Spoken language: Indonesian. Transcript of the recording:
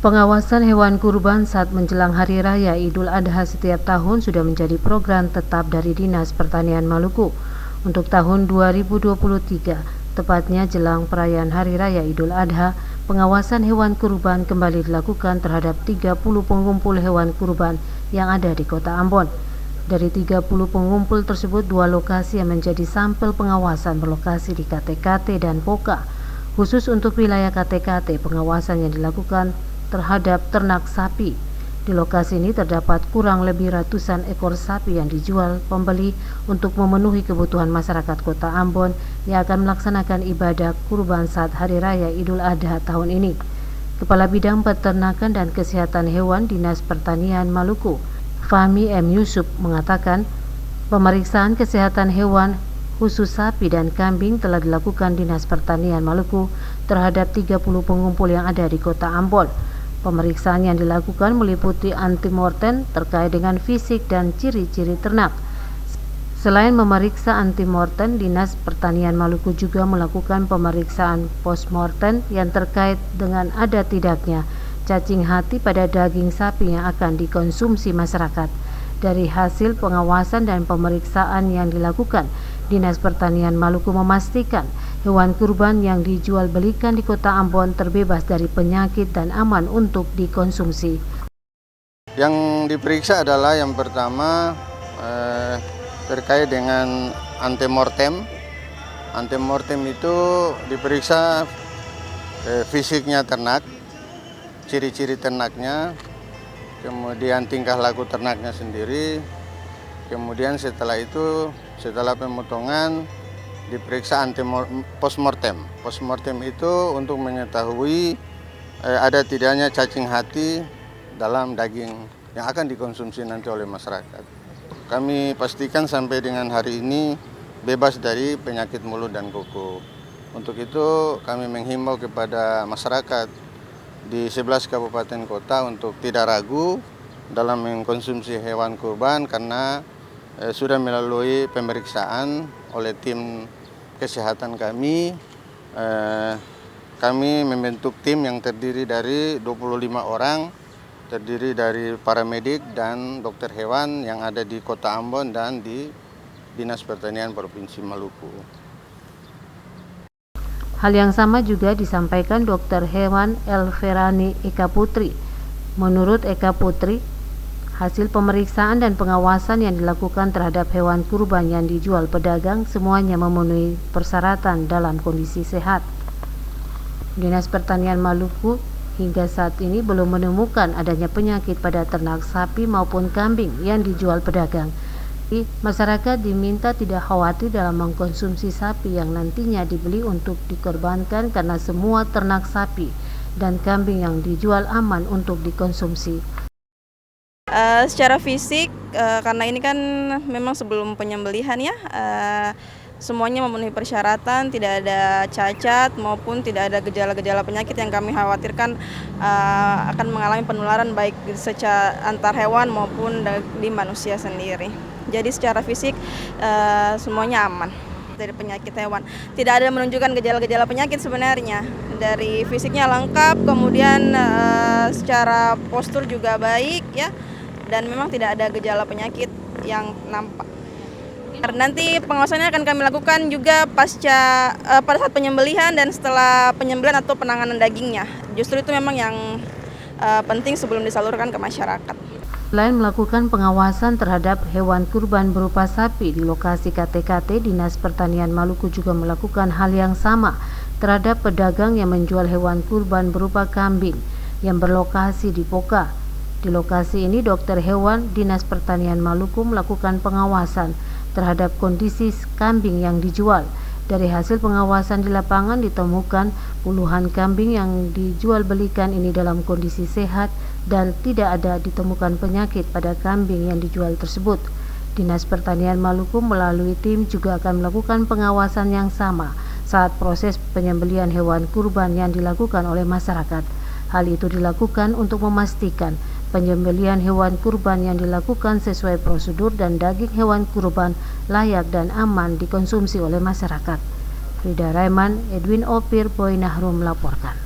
Pengawasan hewan kurban saat menjelang Hari Raya Idul Adha setiap tahun sudah menjadi program tetap dari Dinas Pertanian Maluku. Untuk tahun 2023, tepatnya jelang perayaan Hari Raya Idul Adha, pengawasan hewan kurban kembali dilakukan terhadap 30 pengumpul hewan kurban yang ada di Kota Ambon. Dari 30 pengumpul tersebut, 2 lokasi yang menjadi sampel pengawasan berlokasi di KTKT dan Poka. Khusus untuk wilayah KTKT, pengawasan yang dilakukan terhadap ternak sapi. Di lokasi ini terdapat kurang lebih ratusan ekor sapi yang dijual pembeli untuk memenuhi kebutuhan masyarakat Kota Ambon yang akan melaksanakan ibadah kurban saat Hari Raya Idul Adha tahun ini. Kepala Bidang Peternakan dan Kesehatan Hewan Dinas Pertanian Maluku, Fahmi M. Yusuf, mengatakan pemeriksaan kesehatan hewan khusus sapi dan kambing telah dilakukan Dinas Pertanian Maluku terhadap 30 pengumpul yang ada di Kota Ambon. Pemeriksaan yang dilakukan meliputi antimortem terkait dengan fisik dan ciri-ciri ternak. Selain memeriksa antimortem, Dinas Pertanian Maluku juga melakukan pemeriksaan postmortem yang terkait dengan ada tidaknya cacing hati pada daging sapi yang akan dikonsumsi masyarakat. Dari hasil pengawasan dan pemeriksaan yang dilakukan, Dinas Pertanian Maluku memastikan hewan kurban yang dijual belikan di Kota Ambon terbebas dari penyakit dan aman untuk dikonsumsi. Yang diperiksa adalah yang pertama terkait dengan antemortem. Antemortem itu diperiksa fisiknya ternak, ciri-ciri ternaknya, kemudian tingkah laku ternaknya sendiri. Kemudian setelah itu, setelah pemotongan, diperiksa postmortem. Postmortem itu untuk mengetahui ada tidaknya cacing hati dalam daging yang akan dikonsumsi nanti oleh masyarakat. Kami pastikan sampai dengan hari ini bebas dari penyakit mulut dan kuku. Untuk itu kami menghimbau kepada masyarakat di 11 kabupaten kota untuk tidak ragu dalam mengkonsumsi hewan kurban karena sudah melalui pemeriksaan oleh tim kesehatan kami. Kami membentuk tim yang terdiri dari 25 orang, terdiri dari paramedik dan dokter hewan yang ada di Kota Ambon dan di Dinas Pertanian Provinsi Maluku. Hal yang sama juga disampaikan dokter hewan Elverani Eka Putri. Menurut Eka Putri, hasil pemeriksaan dan pengawasan yang dilakukan terhadap hewan kurban yang dijual pedagang semuanya memenuhi persyaratan dalam kondisi sehat. Dinas Pertanian Maluku hingga saat ini belum menemukan adanya penyakit pada ternak sapi maupun kambing yang dijual pedagang. Masyarakat diminta tidak khawatir dalam mengkonsumsi sapi yang nantinya dibeli untuk dikorbankan karena semua ternak sapi dan kambing yang dijual aman untuk dikonsumsi. Secara fisik, karena ini kan memang sebelum penyembelihan ya, semuanya memenuhi persyaratan, tidak ada cacat maupun tidak ada gejala-gejala penyakit yang kami khawatirkan akan mengalami penularan baik secara antar hewan maupun di manusia sendiri. Jadi secara fisik semuanya aman dari penyakit hewan. Tidak ada menunjukkan gejala-gejala penyakit sebenarnya. Dari fisiknya lengkap, kemudian secara postur juga baik ya. Dan memang tidak ada gejala penyakit yang nampak. Nanti pengawasannya akan kami lakukan juga pasca pada saat penyembelihan dan setelah penyembelihan atau penanganan dagingnya. Justru itu memang yang penting sebelum disalurkan ke masyarakat. Selain melakukan pengawasan terhadap hewan kurban berupa sapi di lokasi KTKT, Dinas Pertanian Maluku juga melakukan hal yang sama terhadap pedagang yang menjual hewan kurban berupa kambing yang berlokasi di Poka. Di lokasi ini, dokter hewan Dinas Pertanian Maluku melakukan pengawasan terhadap kondisi kambing yang dijual. Dari hasil pengawasan di lapangan ditemukan puluhan kambing yang dijual belikan ini dalam kondisi sehat dan tidak ada ditemukan penyakit pada kambing yang dijual tersebut. Dinas Pertanian Maluku melalui tim juga akan melakukan pengawasan yang sama saat proses penyembelihan hewan kurban yang dilakukan oleh masyarakat. Hal itu dilakukan untuk memastikan penyembelihan hewan kurban yang dilakukan sesuai prosedur dan daging hewan kurban layak dan aman dikonsumsi oleh masyarakat. Frida Raiman, Edwin Opir, Boy Nahrum melaporkan.